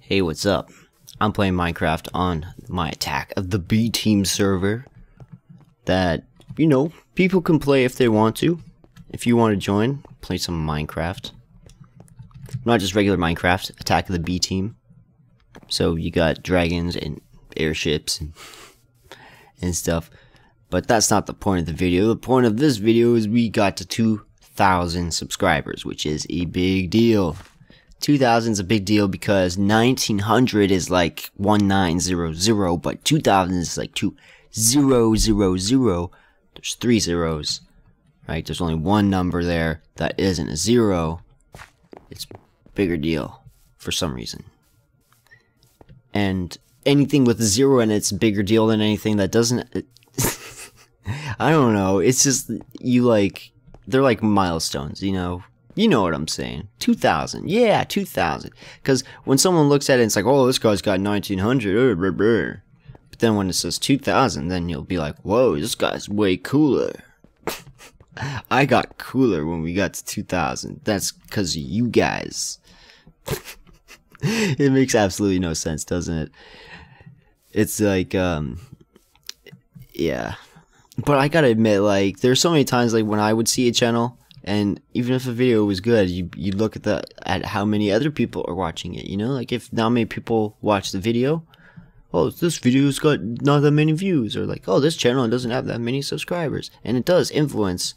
Hey, what's up? I'm playing Minecraft on my Attack of the B Team server that, people can play if they want to. If you want to join, play some Minecraft. Not just regular Minecraft, Attack of the B Team. So you got dragons and airships and stuff. But that's not the point of the video. The point of this video is we got to 2,000 subscribers, which is a big deal. 2,000 is a big deal because 1,900 is like 1900, but 2,000 is like 2000. There's 3 zeros, right? There's only one number there that isn't a 0. It's a bigger deal for some reason. And anything with a 0 in it's a bigger deal than anything that doesn't. I don't know. It's just they're like milestones, You know what I'm saying. 2,000. Yeah, 2,000. Because when someone looks at it, it's like, oh, this guy's got 1,900. But then when it says 2,000, then you'll be like, whoa, this guy's way cooler. I got cooler when we got to 2,000. That's because of you guys. It makes absolutely no sense, doesn't it? It's like, yeah. But I gotta admit, like, there's so many times, like, when I would see a channel, and even if a video was good, you look at how many other people are watching it, Like, if not many people watch the video, oh, this video's got not that many views, or like, oh, this channel doesn't have that many subscribers. And it does influence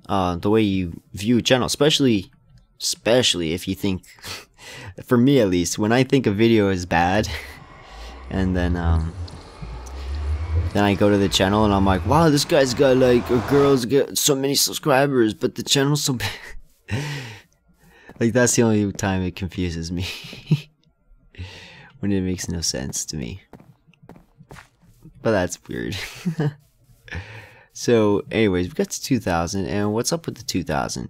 the way you view a channel, especially if you think, for me at least, when I think a video is bad, and then I go to the channel and I'm like, wow, this guy's got like, or girls get so many subscribers, but the channel's so bad. Like, that's the only time it confuses me. When it makes no sense to me. But that's weird. So, anyways, we got to 2,000, and what's up with the 2,000?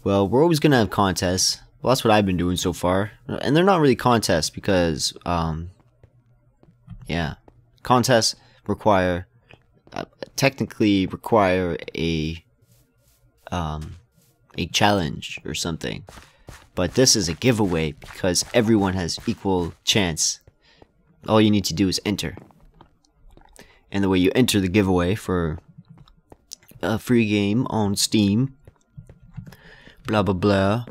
Well, we're always gonna have contests. Well, that's what I've been doing so far. And they're not really contests because, yeah. Contests technically require a challenge or something, but this is a giveaway because everyone has equal chance. All you need to do is enter, and the way you enter the giveaway for a free game on Steam, blah blah blah,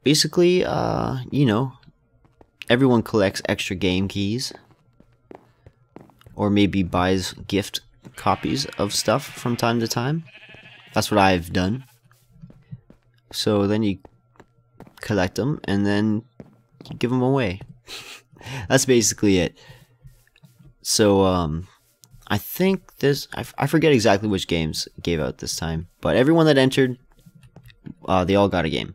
basically everyone collects extra game keys, or maybe buys gift copies of stuff from time to time. That's what I've done. So then you collect them, and then you give them away. That's basically it. So, I think I forget exactly which games gave out this time, but everyone that entered, they all got a game.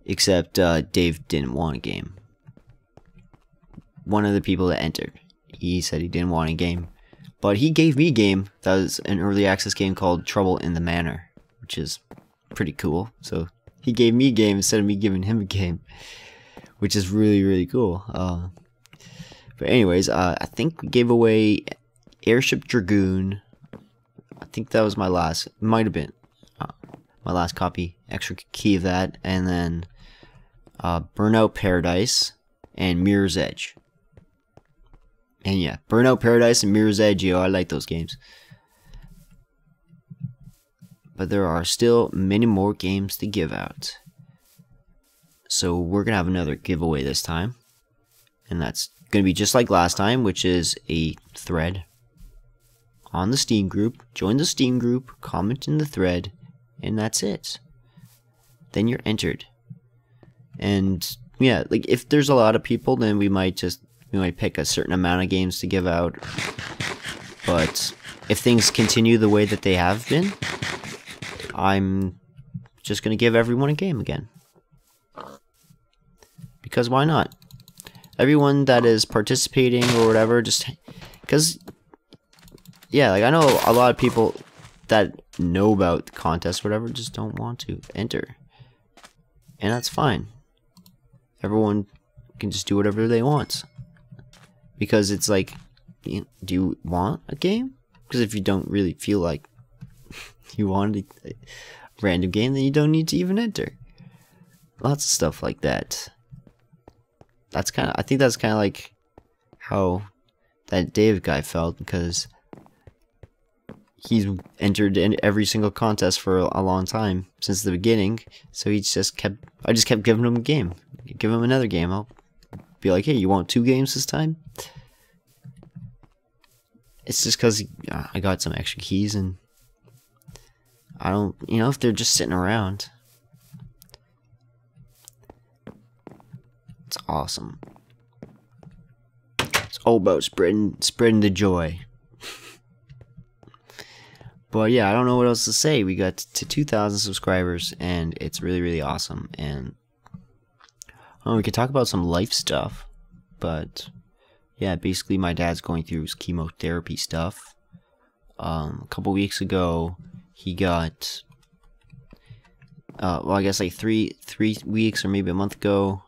Except, Dave didn't want a game. One of the people that entered, he said he didn't want a game, but he gave me a game. That was an early access game called Trouble in the Manor, which is pretty cool. So he gave me a game instead of me giving him a game, which is really, really cool. But anyways, I think we gave away Airship Dragoon. I think that was my last, might have been my last copy, extra key of that, and then Burnout Paradise and Mirror's Edge. And yeah, Burnout Paradise and Mirror's Edge, I like those games. But there are still many more games to give out. So we're going to have another giveaway this time. And that's going to be just like last time, which is a thread on the Steam group. Join the Steam group, comment in the thread, and that's it. Then you're entered. And yeah, like if there's a lot of people, then we might pick a certain amount of games to give out. But if things continue the way that they have been, I'm just going to give everyone a game again. Because why not? Everyone that is participating or whatever, just because, yeah, like I know a lot of people that know about the contest or whatever just don't want to enter. And that's fine. Everyone can just do whatever they want. Because it's like, do you want a game? Because if you don't really feel like you want a random game, then you don't need to even enter. Lots of stuff like that. I think that's kind of like how that Dave guy felt, because he's entered in every single contest for a long time since the beginning. So I just kept giving him a game, give him another game. I'll be like, hey, you want 2 games this time? It's just because I got some extra keys, and I don't, if they're just sitting around. It's awesome. It's all about spreading the joy. But yeah, I don't know what else to say. We got to 2,000 subscribers, and it's really, really awesome. And we could talk about some life stuff, but yeah, basically my dad's going through his chemotherapy stuff. A couple weeks ago, he got, well, I guess like three weeks or maybe a month ago,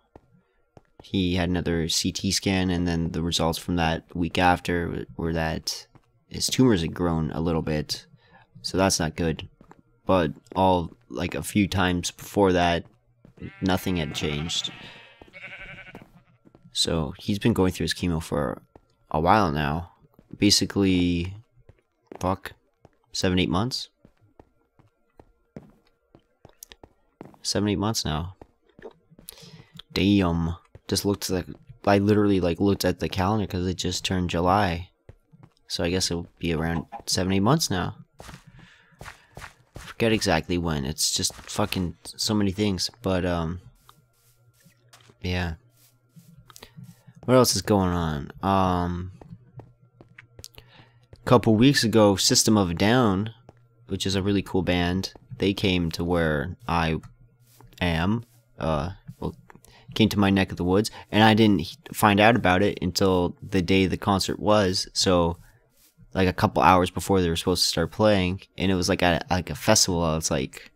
he had another CT scan, and then the results from that week after were that his tumors had grown a little bit. So that's not good. But like a few times before that, nothing had changed. So he's been going through his chemo for a while now. Basically, 7-8 months? 7-8 months now. Damn. Just looked like, I literally looked at the calendar because it just turned July. So I guess it'll be around 7-8 months now. Forget exactly when. It's just fucking so many things. But yeah. What else is going on? Couple weeks ago, System of a Down, which is a really cool band, they came to where I am. Came to my neck of the woods, and I didn't find out about it until the day the concert was. So, like a couple hours before they were supposed to start playing, and it was like at a festival. It's like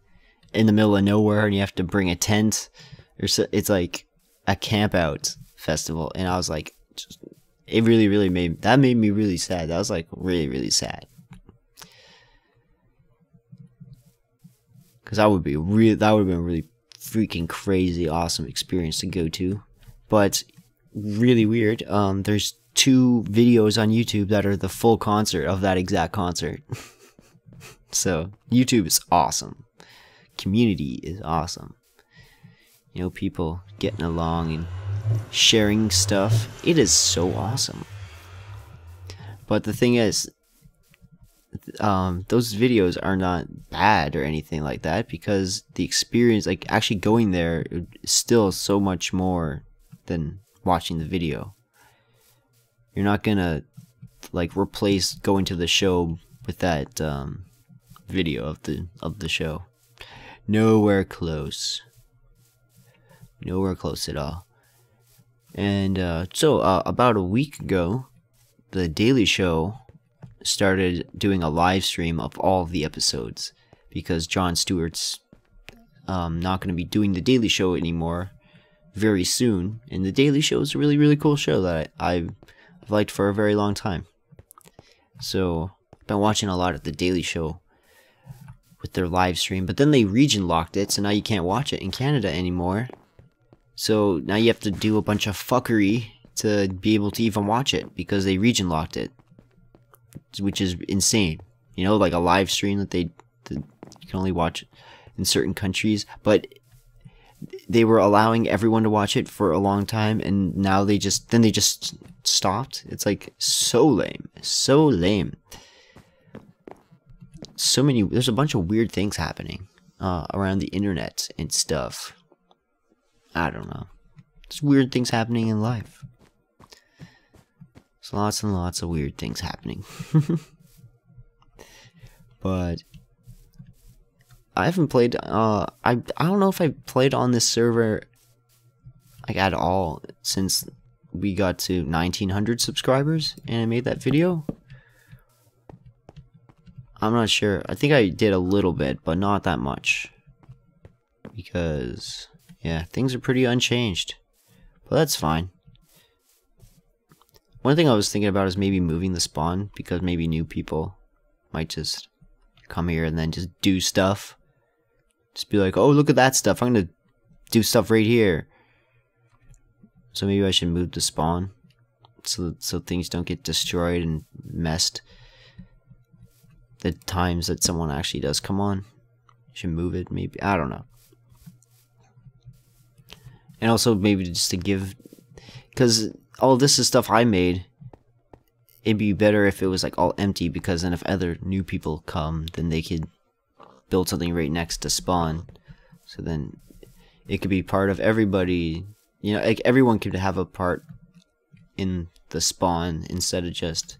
in the middle of nowhere, and you have to bring a tent. It's like a camp out festival, and I was like, it really made me really sad. That was like really sad, because that would have been a really freaking crazy awesome experience to go to. But really weird, there's 2 videos on YouTube that are the full concert of that exact concert. So YouTube is awesome, community is awesome, people getting along and sharing stuff. It is so awesome. But the thing is, those videos are not bad or anything like that, because the experience, like actually going there, is still so much more than watching the video. You're not gonna replace going to the show with that video of the show. Nowhere close at all. And so about a week ago, The Daily Show started doing a live stream of all of the episodes, because Jon Stewart's not going to be doing The Daily Show anymore very soon. And The Daily Show is a really cool show that I've liked for a very long time. So I've been watching a lot of The Daily Show with their live stream, but then they region locked it, so now you can't watch it in Canada anymore. So now you have to do a bunch of fuckery to be able to even watch it, because they region locked it, which is insane. Like a live stream that you can only watch in certain countries, but they were allowing everyone to watch it for a long time, and now they just stopped. It's like so lame. There's a bunch of weird things happening around the internet and stuff. I don't know. There's weird things happening in life. There's lots and lots of weird things happening. But I haven't played, I don't know if I played on this server at all since we got to 1900 subscribers and I made that video. I'm not sure. I think I did a little bit, but not that much, because yeah, things are pretty unchanged, but that's fine. One thing I was thinking about is maybe moving the spawn, because maybe new people might just come here and then just do stuff. Just be like, oh, look at that stuff, I'm gonna do stuff right here. So maybe I should move the spawn so things don't get destroyed and messed. The times that someone actually does come on, you should move it. Maybe, I don't know. And also maybe just to give, because all this is stuff I made. It'd be better if it was like all empty, because then if other new people come, then they could build something right next to spawn. So then it could be part of everybody. You know, like everyone could have a part in the spawn instead of just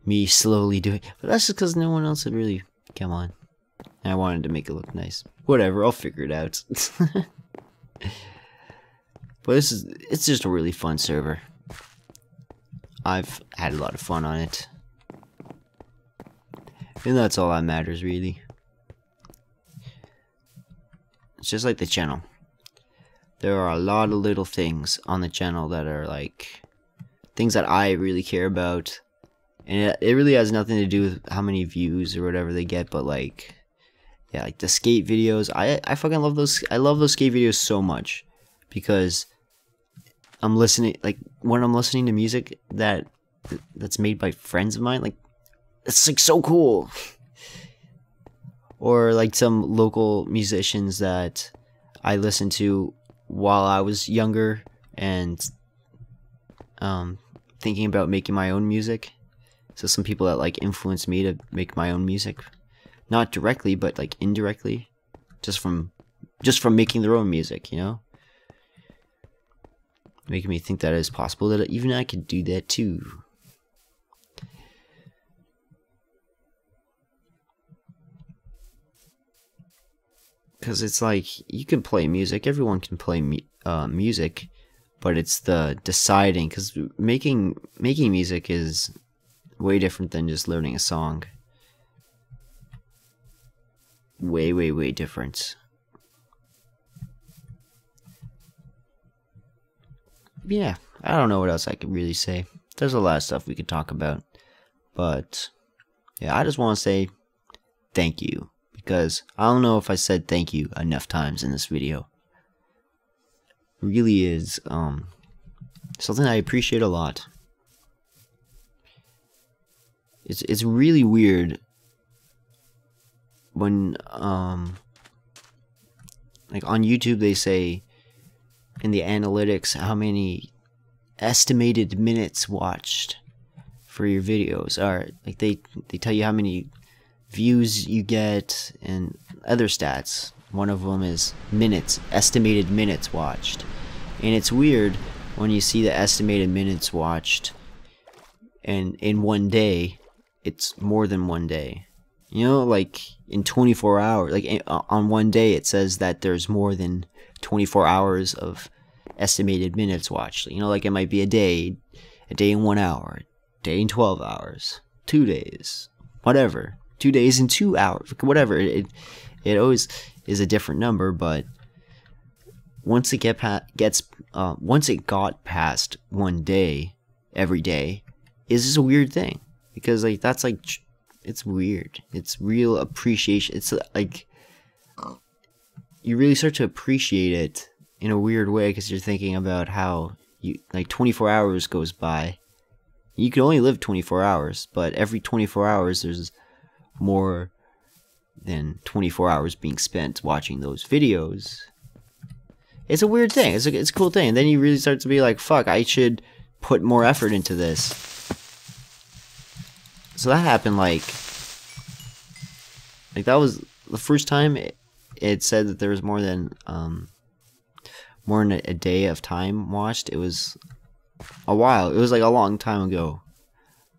me slowly doing. But that's just because no one else would really come on. And I wanted to make it look nice. Whatever, I'll figure it out. But it's just a really fun server. I've had a lot of fun on it. And that's all that matters, really. It's just like the channel. There are a lot of little things on the channel that are like things that I really care about. And it really has nothing to do with how many views or whatever they get, but like, yeah, like the skate videos. I fucking love those. I love those skate videos so much because I'm listening, like when I'm listening to music that's made by friends of mine, like it's like so cool. Or like some local musicians that I listened to while I was younger and thinking about making my own music. So some people that like influenced me to make my own music, not directly but like indirectly, just from making their own music, you know, making me think that it's possible that even I could do that too. Because it's like, you can play music, everyone can play music, but it's the deciding, because making music is way different than just learning a song. Way, way, way different. Yeah, I don't know what else I could really say. There's a lot of stuff we could talk about, but yeah, I just want to say thank you. Because I don't know if I said thank you enough times in this video. It really is something I appreciate a lot. It's really weird when like on YouTube they say in the analytics how many estimated minutes watched for your videos are. Like they tell you how many views you get and other stats. One of them is minutes, estimated minutes watched. And it's weird when you see the estimated minutes watched and in one day it's more than one day. You know, like in 24 hours, like on one day it says that there's more than 24 hours of estimated minutes watched. You know, like it might be a day in 1 hour, a day in 12 hours, 2 days, whatever. 2 days and 2 hours, whatever. It always is a different number, but once it once it got past 1 day every day, is just a weird thing, because like that's like, it's weird. It's real appreciation. It's like you really start to appreciate it in a weird way, because you're thinking about how you like 24 hours goes by. You can only live 24 hours, but every 24 hours there's more than 24 hours being spent watching those videos. It's a weird thing. It's a cool thing. And then you really start to be like, fuck, I should put more effort into this. So that happened like that was the first time it said that there was more than a day of time watched. It was a while. It was like a long time ago.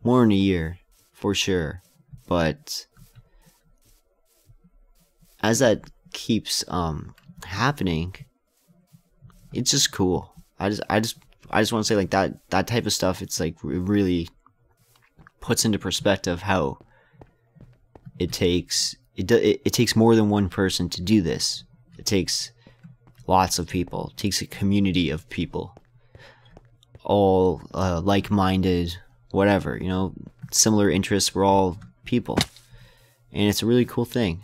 More than a year, for sure. But as that keeps happening, it's just cool. I just want to say, like, that type of stuff, it's like, it really puts into perspective how it takes more than one person to do this. It takes lots of people. It takes a community of people, all like-minded, whatever, you know, similar interests. We're all people, and it's a really cool thing.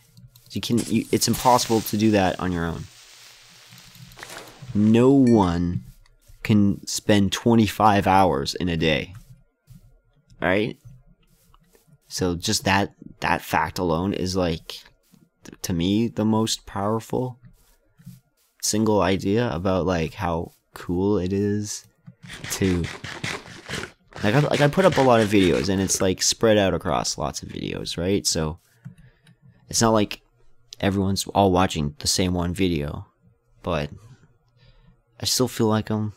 It's impossible to do that on your own. No one can spend 25 hours in a day. Alright? So just that fact alone is like, to me, the most powerful single idea about like how cool it is to I put up a lot of videos and it's like spread out across lots of videos, right? So it's not like everyone's all watching the same one video, but I still feel like I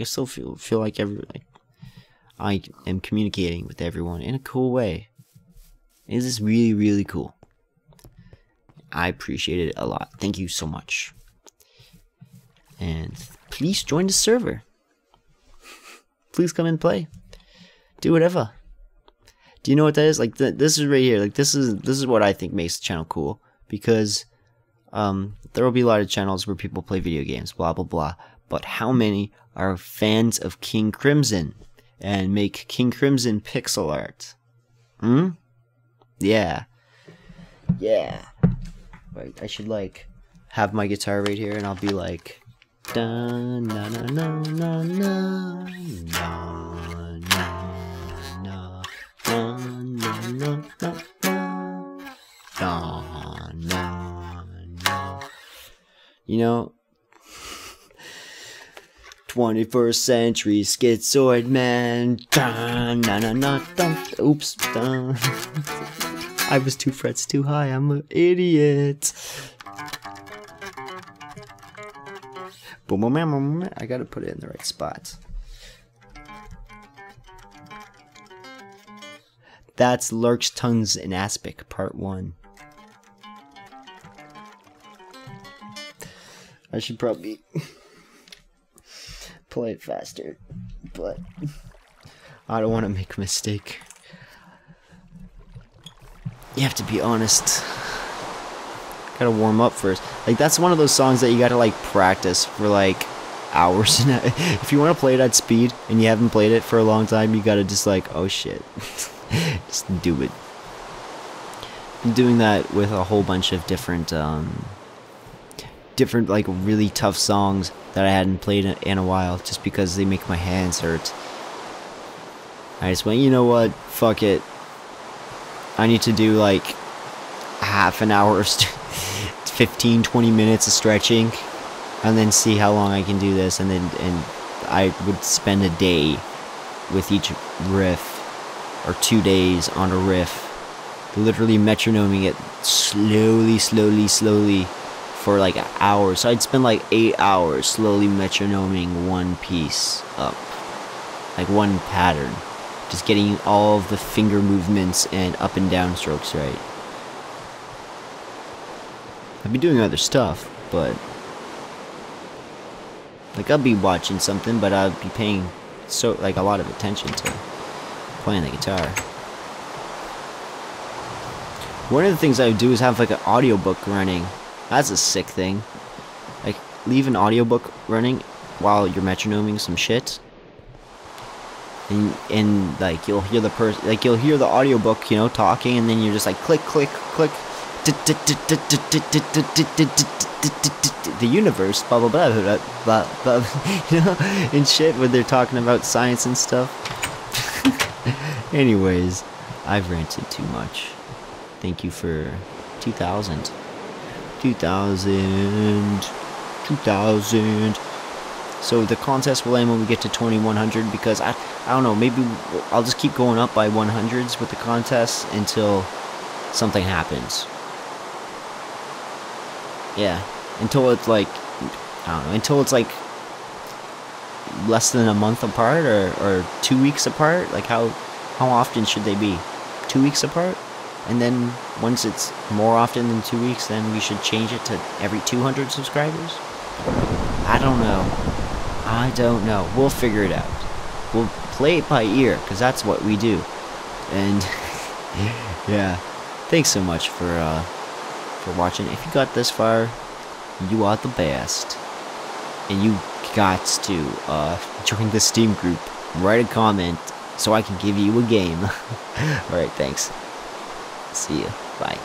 still feel like I am communicating with everyone in a cool way. It is really, really cool. I appreciate it a lot. Thank you so much. And please join the server. Please come and play. Do whatever. Do you know what that is? Like this is right here. Like this is what I think makes the channel cool, because there will be a lot of channels where people play video games, blah blah blah. But how many are fans of King Crimson and make King Crimson pixel art? Yeah. Yeah. Right, I should like have my guitar right here and I'll be like da na na na na na na na na. You know, 21st century schizoid man. Dun, na, na, na, dun. Oops. Dun. I was 2 frets too high. I'm an idiot. Boom, boom, boom, boom. I gotta put it in the right spot. That's Lurk's Tongues in Aspic, Part 1. I should probably play it faster, but I don't want to make a mistake. You have to be honest. Gotta warm up first. Like, that's one of those songs that you gotta like practice for like hours. If you want to play it at speed and you haven't played it for a long time, you gotta just like, oh shit. Just do it. I'm doing that with a whole bunch of different like really tough songs that I hadn't played in a while, just because they make my hands hurt. I just went, you know what, fuck it. I need to do like half an hour, 15-20 minutes of stretching, and then see how long I can do this, and I would spend a day with each riff, or 2 days on a riff, literally metronoming it slowly for like hours. So I'd spend like 8 hours slowly metronoming one piece up, like one pattern, just getting all of the finger movements and up and down strokes right. I've been doing other stuff, but like I'll be watching something, but I'll be paying like a lot of attention to playing the guitar. One of the things I do is have like an audiobook running. That's a sick thing. Like, leave an audiobook running while you're metronoming some shit, and like you'll hear the you'll hear the audiobook, you know, talking, and then you're just like click click click, the universe, blah blah blah blah blah, blah, you know, and shit, when they're talking about science and stuff. Anyways, I've ranted too much. Thank you for 2000. So the contest will end when we get to 2100, because I don't know, maybe I'll just keep going up by 100s with the contest until something happens. Yeah, until it's like, I don't know, until it's like less than a month apart, or 2 weeks apart. Like how often should they be? 2 weeks apart? And then once it's more often than 2 weeks, then we should change it to every 200 subscribers? I don't know. We'll figure it out. We'll play it by ear, because that's what we do. And yeah, thanks so much for watching. If you got this far, you are the best. And you got to join the Steam group. Write a comment so I can give you a game. Alright, thanks. See ya. Bye.